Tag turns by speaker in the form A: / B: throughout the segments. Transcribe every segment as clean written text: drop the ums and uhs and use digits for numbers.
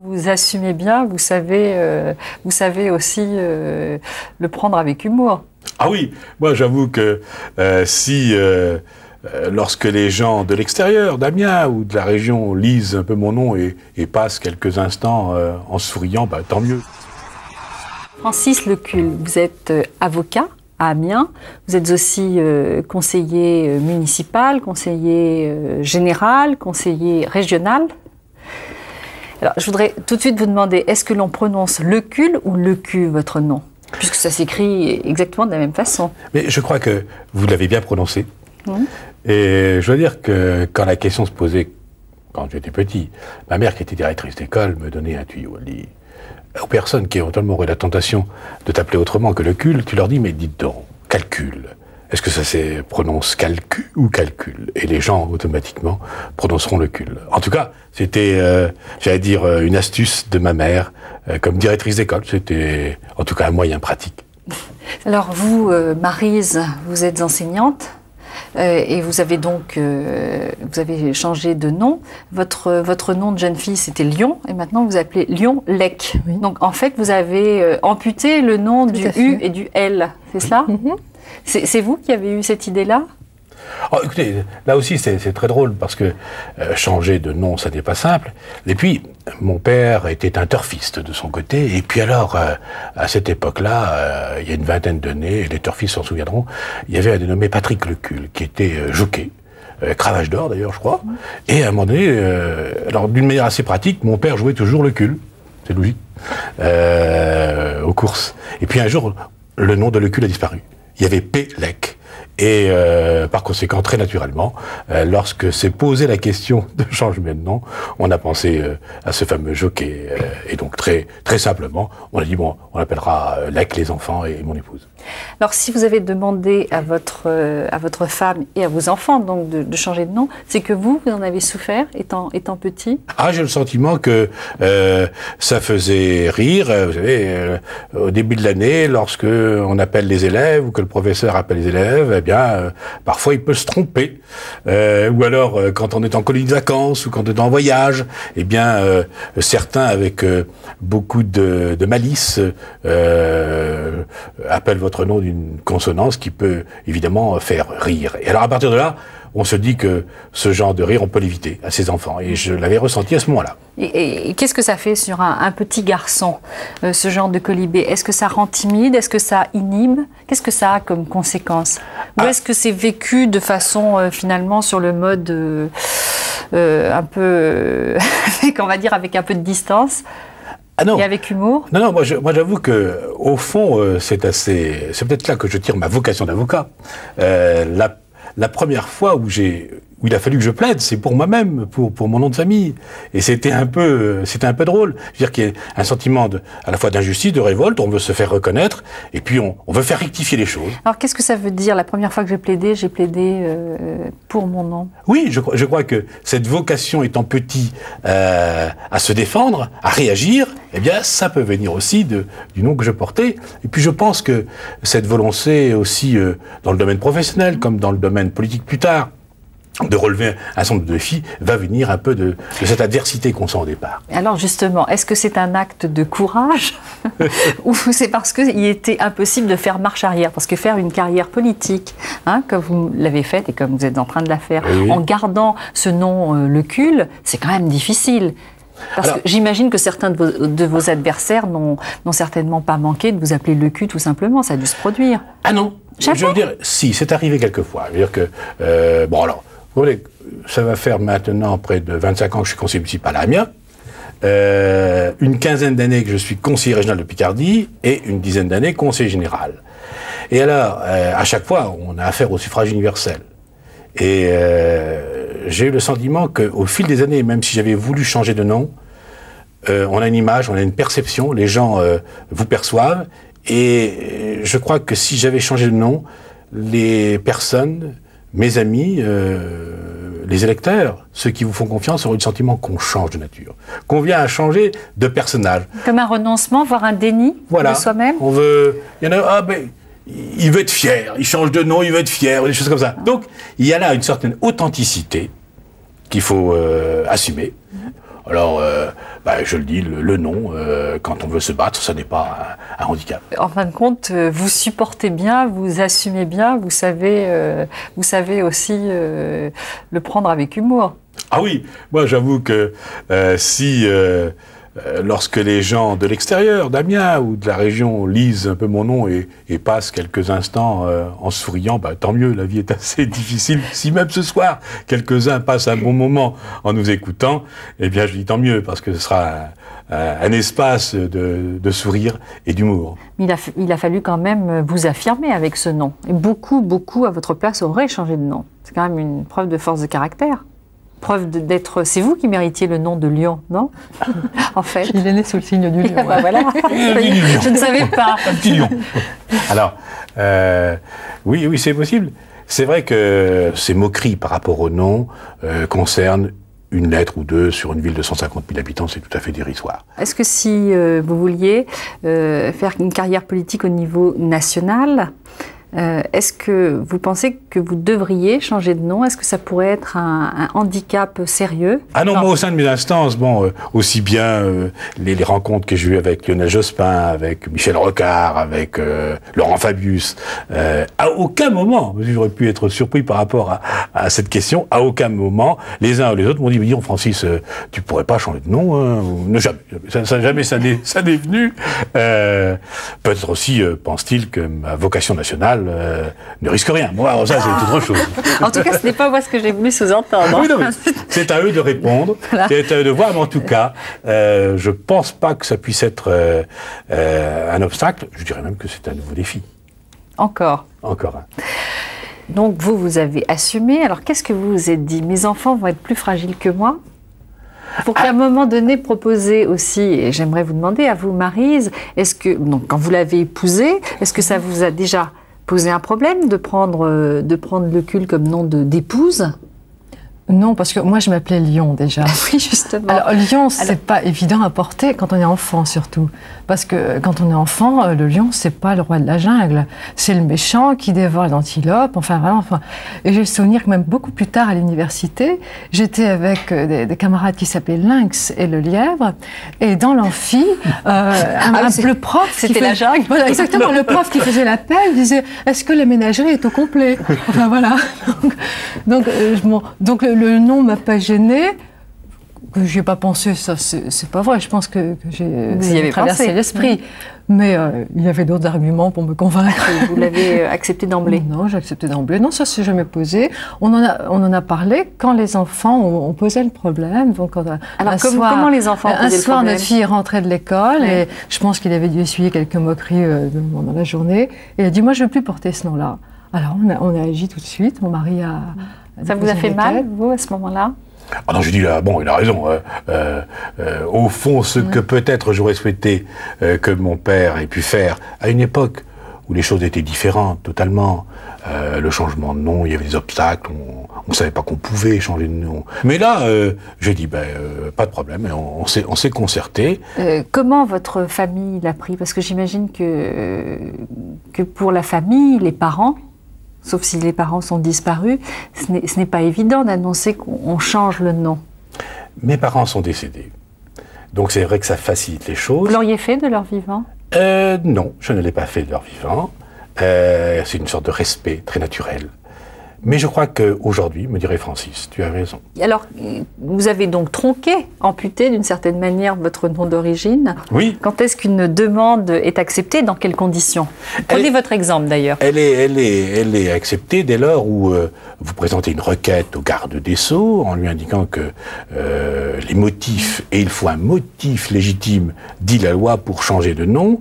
A: Vous assumez bien, vous savez aussi le prendre avec humour.
B: Ah oui, moi j'avoue que lorsque les gens de l'extérieur, d'Amiens ou de la région, lisent un peu mon nom et passent quelques instants en souriant, bah, tant mieux.
A: Francis Lecul, vous êtes avocat à Amiens, vous êtes aussi conseiller municipal, conseiller général, conseiller régional. Alors, je voudrais tout de suite vous demander, est-ce que l'on prononce Lecul ou Lecu, votre nom? Puisque ça s'écrit exactement de la même façon.
B: Mais je crois que vous l'avez bien prononcé. Et je dois dire que quand la question se posait, quand j'étais petit, ma mère qui était directrice d'école me donnait un tuyau. Elle dit, aux personnes qui éventuellement auraient la tentation de t'appeler autrement que Lecul, tu leur dis, mais dites donc, calcul. Est-ce que ça se prononce calcul ou calcul? Et les gens, automatiquement, prononceront le cul. En tout cas, c'était, j'allais dire, une astuce de ma mère. Comme directrice d'école, c'était, en tout cas, un moyen pratique.
A: Alors, vous, Maryse, vous êtes enseignante et vous avez donc vous avez changé de nom. Votre nom de jeune fille, c'était Lyon, et maintenant vous vous appelez Lyon Lec. Oui. Donc, en fait, vous avez amputé le nom du U et du L, c'est cela? C'est vous qui avez eu cette idée-là?
B: Oh, écoutez, là aussi c'est très drôle parce que changer de nom, ça n'est pas simple. Et puis, mon père était un turfiste de son côté. Et puis alors, à cette époque-là, il y a une vingtaine d'années, les turfistes s'en souviendront, il y avait un dénommé Patrick Lecul qui était jockey. Cravache d'or d'ailleurs, je crois. Et à un moment donné, alors d'une manière assez pratique, mon père jouait toujours Lecul. C'est logique. Aux courses. Et puis un jour, le nom de Lecul a disparu. Il y avait P-Lec. Et par conséquent, très naturellement, lorsque s'est posée la question de changement de nom, on a pensé à ce fameux jockey. Et donc, très simplement, on a dit, bon, on appellera Lec les enfants et mon épouse.
A: Alors, si vous avez demandé à votre femme et à vos enfants donc de changer de nom, c'est que vous en avez souffert étant petit?
B: Ah, j'ai le sentiment que ça faisait rire. Vous savez, au début de l'année, lorsque on appelle les élèves ou que le professeur appelle les élèves, eh bien, parfois il peut se tromper. Ou alors, quand on est en colonie de vacances ou quand on est en voyage, eh bien, certains avec beaucoup de malice appellent votre nom d'une consonance qui peut évidemment faire rire. Et alors à partir de là, on se dit que ce genre de rire, on peut l'éviter à ses enfants. Et je l'avais ressenti à ce moment-là.
A: Et qu'est-ce que ça fait sur un petit garçon, ce genre de colibé? Est-ce que ça rend timide? Est-ce que ça inhibe? Qu'est-ce que ça a comme conséquence? Ou est-ce que c'est vécu de façon, finalement, sur le mode un peu, on va dire, avec un peu de distance?
B: Ah non.
A: Et avec humour?
B: Non, moi j'avoue que au fond, c'est peut-être là que je tire ma vocation d'avocat. La première fois où il a fallu que je plaide, c'est pour moi-même, pour mon nom de famille. Et c'était un peu drôle. Je veux dire qu'il y a un sentiment à la fois d'injustice, de révolte, on veut se faire reconnaître, et puis on veut faire rectifier les choses.
A: Alors qu'est-ce que ça veut dire? La première fois que j'ai plaidé pour mon nom.
B: Oui, je crois que cette vocation étant petit à se défendre, à réagir, eh bien ça peut venir aussi du nom que je portais. Et puis je pense que cette volonté aussi dans le domaine professionnel, comme dans le domaine politique plus tard, de relever un certain nombre de défis, va venir un peu de cette adversité qu'on sent au départ.
A: Alors justement, est-ce que c'est un acte de courage ou c'est parce qu'il était impossible de faire marche arrière? Parce que faire une carrière politique, comme vous l'avez faite et comme vous êtes en train de la faire, oui, en gardant ce nom Lecul, c'est quand même difficile. Parce que j'imagine que certains de vos adversaires n'ont certainement pas manqué de vous appeler Lecul tout simplement, ça a dû se produire.
B: Ah non,
A: jamais.
B: Je veux dire, si, c'est arrivé quelquefois. Je veux dire que, bon alors, vous voyez, ça va faire maintenant près de 25 ans que je suis conseiller municipal à Amiens, une quinzaine d'années que je suis conseiller régional de Picardie et une dizaine d'années conseiller général. Et alors, à chaque fois, on a affaire au suffrage universel. Et j'ai eu le sentiment qu'au fil des années, même si j'avais voulu changer de nom, on a une image, on a une perception, les gens vous perçoivent, et je crois que si j'avais changé de nom, les personnes, mes amis, les électeurs, ceux qui vous font confiance, auraient le sentiment qu'on change de nature, qu'on vient à changer de personnage.
A: Comme un renoncement, voire un déni de soi-même.
B: On veut, il y en a, il veut être fier, il change de nom, il veut être fier, des choses comme ça. Donc, il y a là une certaine authenticité qu'il faut assumer. Alors, je le dis, le non, quand on veut se battre, ça n'est pas un handicap.
A: En fin de compte, vous supportez bien, vous assumez bien, vous savez aussi le prendre avec humour.
B: Ah oui, moi j'avoue que lorsque les gens de l'extérieur, d'Amiens ou de la région, lisent un peu mon nom et passent quelques instants en souriant, tant mieux, la vie est assez difficile. Si même ce soir, quelques-uns passent un bon moment en nous écoutant, eh bien je dis tant mieux, parce que ce sera un espace de sourire et d'humour.
A: Mais il a fallu quand même vous affirmer avec ce nom. Et beaucoup à votre place auraient changé de nom. C'est quand même une preuve de force de caractère. Preuve d'être... C'est vous qui méritiez le nom de Lion, non? En fait.
C: Il est né sous le signe du lion.
A: Voilà. Je ne savais pas.
B: Un petit lion. Alors, oui, c'est possible. C'est vrai que ces moqueries par rapport au nom concernent une lettre ou deux sur une ville de 150 000 habitants, c'est tout à fait dérisoire.
A: Est-ce que si vous vouliez faire une carrière politique au niveau national, est-ce que vous pensez que vous devriez changer de nom? Est-ce que ça pourrait être un handicap sérieux?
B: Ah non, moi au sein de mes instances, aussi bien les rencontres que j'ai eues avec Lionel Jospin, avec Michel Rocard, avec Laurent Fabius, à aucun moment, j'aurais pu être surpris par rapport à cette question, à aucun moment, les uns ou les autres m'ont dit, mais dis donc Francis, tu pourrais pas changer de nom, hein, jamais ça n'est venu. Peut-être aussi, pense-t-il, que ma vocation nationale ne risque rien. Moi, ça, c'est autre chose.
A: En tout cas, ce n'est pas moi ce que j'ai voulu sous-entendre.
B: Oui, non, c'est à eux de répondre, voilà. C'est à eux de voir, mais en tout cas, je ne pense pas que ça puisse être un obstacle. Je dirais même que c'est un nouveau défi.
A: Encore
B: un.
A: Donc, vous avez assumé. Alors, qu'est-ce que vous vous êtes dit? Mes enfants vont être plus fragiles que moi? Pour qu'à un moment donné, proposer aussi, et j'aimerais vous demander à vous, Maryse, donc, quand vous l'avez épousé, est-ce que ça vous a déjà posé un problème de prendre Lecul comme nom d'épouse?
C: Non, parce que moi, je m'appelais Lion, déjà.
A: Oui, justement.
C: Alors, Lion, c'est pas évident à porter quand on est enfant, surtout. Parce que quand on est enfant, le lion, c'est pas le roi de la jungle. C'est le méchant qui dévore l'antilope, enfin, vraiment. Et j'ai le souvenir que même beaucoup plus tard, à l'université, j'étais avec des camarades qui s'appelaient Lynx et le lièvre. Et dans l'amphi, le prof...
A: C'était la jungle.
C: Voilà, exactement. Le prof qui faisait l'appel disait « Est-ce que la ménagerie est au complet ?» Enfin, voilà. Donc le nom m'a pas gênée, que j'y ai pas pensé, ça c'est pas vrai. Je pense que j'ai traversé l'esprit. Mais il y avait d'autres arguments pour me convaincre.
A: Et vous l'avez accepté d'emblée?
C: Non, j'ai accepté d'emblée. Non, ça s'est jamais posé. On en a parlé quand les enfants ont posé le problème. Donc,
A: comment les enfants ont posé le problème?
C: Un soir, notre fille est rentrée de l'école et je pense qu'il avait dû essuyer quelques moqueries dans la journée. Et elle a dit, moi, je ne veux plus porter ce nom-là. Alors, on a agi tout de suite. Mon mari a...
A: Ça vous a fait mal, vous, à ce moment-là?
B: Ah non, j'ai dit là, bon, il a raison. Au fond, ce que peut-être j'aurais souhaité que mon père ait pu faire à une époque où les choses étaient différentes totalement. Le changement de nom, il y avait des obstacles, on ne savait pas qu'on pouvait changer de nom. Mais là, j'ai dit, pas de problème, on s'est concerté.
A: Comment votre famille l'a pris? Parce que j'imagine que pour la famille, les parents, sauf si les parents sont disparus, ce n'est pas évident d'annoncer qu'on change le nom.
B: Mes parents sont décédés. Donc c'est vrai que ça facilite les choses.
A: Vous l'auriez fait de leur vivant?
B: Non, je ne l'ai pas fait de leur vivant. C'est une sorte de respect très naturel. Mais je crois qu'aujourd'hui, me dirait Francis, tu as raison.
A: Alors, vous avez donc tronqué, amputé d'une certaine manière votre nom d'origine.
B: Oui.
A: Quand est-ce qu'une demande est acceptée? Dans quelles conditions? Prenez votre exemple d'ailleurs.
B: Elle est acceptée dès lors où vous présentez une requête au garde des Sceaux en lui indiquant que les motifs, et il faut un motif légitime, dit la loi, pour changer de nom.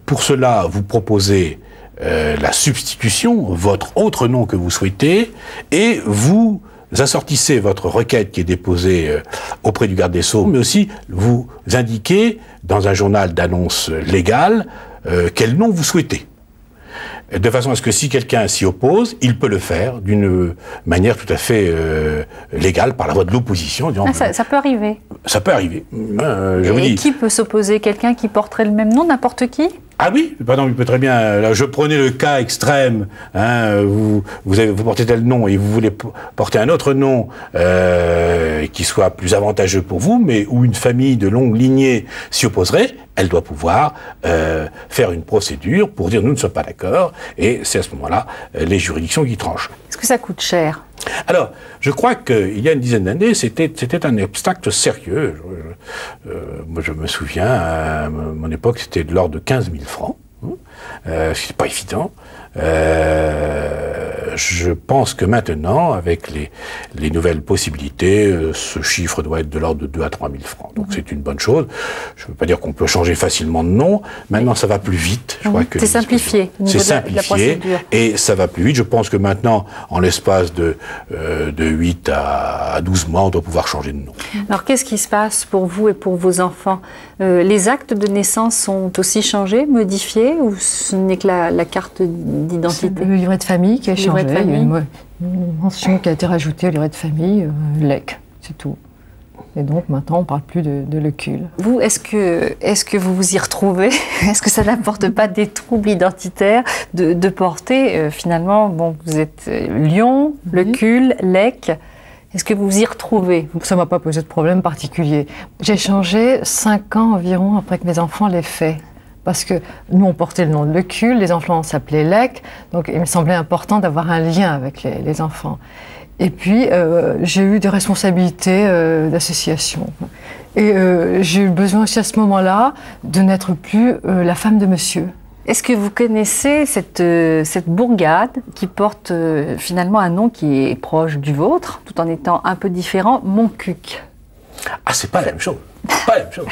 B: Pour cela, vous proposez la substitution, votre autre nom que vous souhaitez, et vous assortissez votre requête qui est déposée auprès du garde des Sceaux, mais aussi vous indiquez dans un journal d'annonce légale quel nom vous souhaitez. De façon à ce que si quelqu'un s'y oppose, il peut le faire d'une manière tout à fait légale, par la voie de l'opposition.
A: Ça peut arriver.
B: Ça peut arriver. Je vous
A: Et
B: dis.
A: qui peut s'opposer? Quelqu'un qui porterait le même nom, n'importe qui?
B: Ah oui, pardon, il peut très bien. Là, je prenais le cas extrême. Hein, vous portez tel nom et vous voulez porter un autre nom qui soit plus avantageux pour vous, mais où une famille de longue lignée s'y opposerait. Elle doit pouvoir faire une procédure pour dire nous ne sommes pas d'accord, et c'est à ce moment-là les juridictions qui tranchent.
A: Est-ce que ça coûte cher?
B: Alors, je crois qu'il y a une dizaine d'années, c'était un obstacle sérieux. Moi, je me souviens, à mon époque, c'était de l'ordre de 15 000 francs. C'est pas évident. Je pense que maintenant, avec les nouvelles possibilités, ce chiffre doit être de l'ordre de 2 à 3 000 francs. Donc c'est une bonne chose. Je ne veux pas dire qu'on peut changer facilement de nom. Maintenant, ça va plus vite. Je crois que
A: c'est simplifié.
B: C'est simplifié et ça va plus vite. Je pense que maintenant, en l'espace de 8 à 12 mois, on doit pouvoir changer de nom.
A: Alors qu'est-ce qui se passe pour vous et pour vos enfants? Les actes de naissance sont aussi changés, modifiés, ou ce n'est que la carte d'identité?
C: Le livret de famille qui a changé. Il y a une mention qui a été rajoutée au livret de famille, LEC, c'est tout. Et donc maintenant, on ne parle plus de lecul.
A: Vous, est-ce que vous vous y retrouvez? Est-ce que ça n'apporte pas des troubles identitaires de porter finalement, bon, vous êtes Lion, lecul, LEC. Est-ce que vous vous y retrouvez?
C: Ça ne m'a pas posé de problème particulier. J'ai changé 5 ans environ après que mes enfants l'aient fait. Parce que nous, on portait le nom de Lecul, les enfants s'appelaient Lec, donc il me semblait important d'avoir un lien avec les enfants. Et puis, j'ai eu des responsabilités d'association. Et j'ai eu besoin aussi à ce moment-là de n'être plus la femme de monsieur.
A: Est-ce que vous connaissez cette bourgade qui porte finalement un nom qui est proche du vôtre, tout en étant un peu différent, Montcuq?
B: Ah, c'est pas la même chose. Pas la même chose.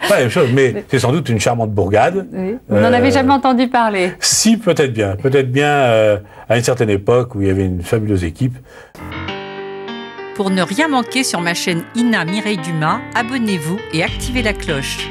B: Pas la même chose, mais c'est sans doute une charmante bourgade.
A: Oui. Vous n'en avez jamais entendu parler?
B: Si, peut-être bien. Peut-être bien à une certaine époque où il y avait une fabuleuse équipe.
D: Pour ne rien manquer sur ma chaîne Ina Mireille Dumas, abonnez-vous et activez la cloche.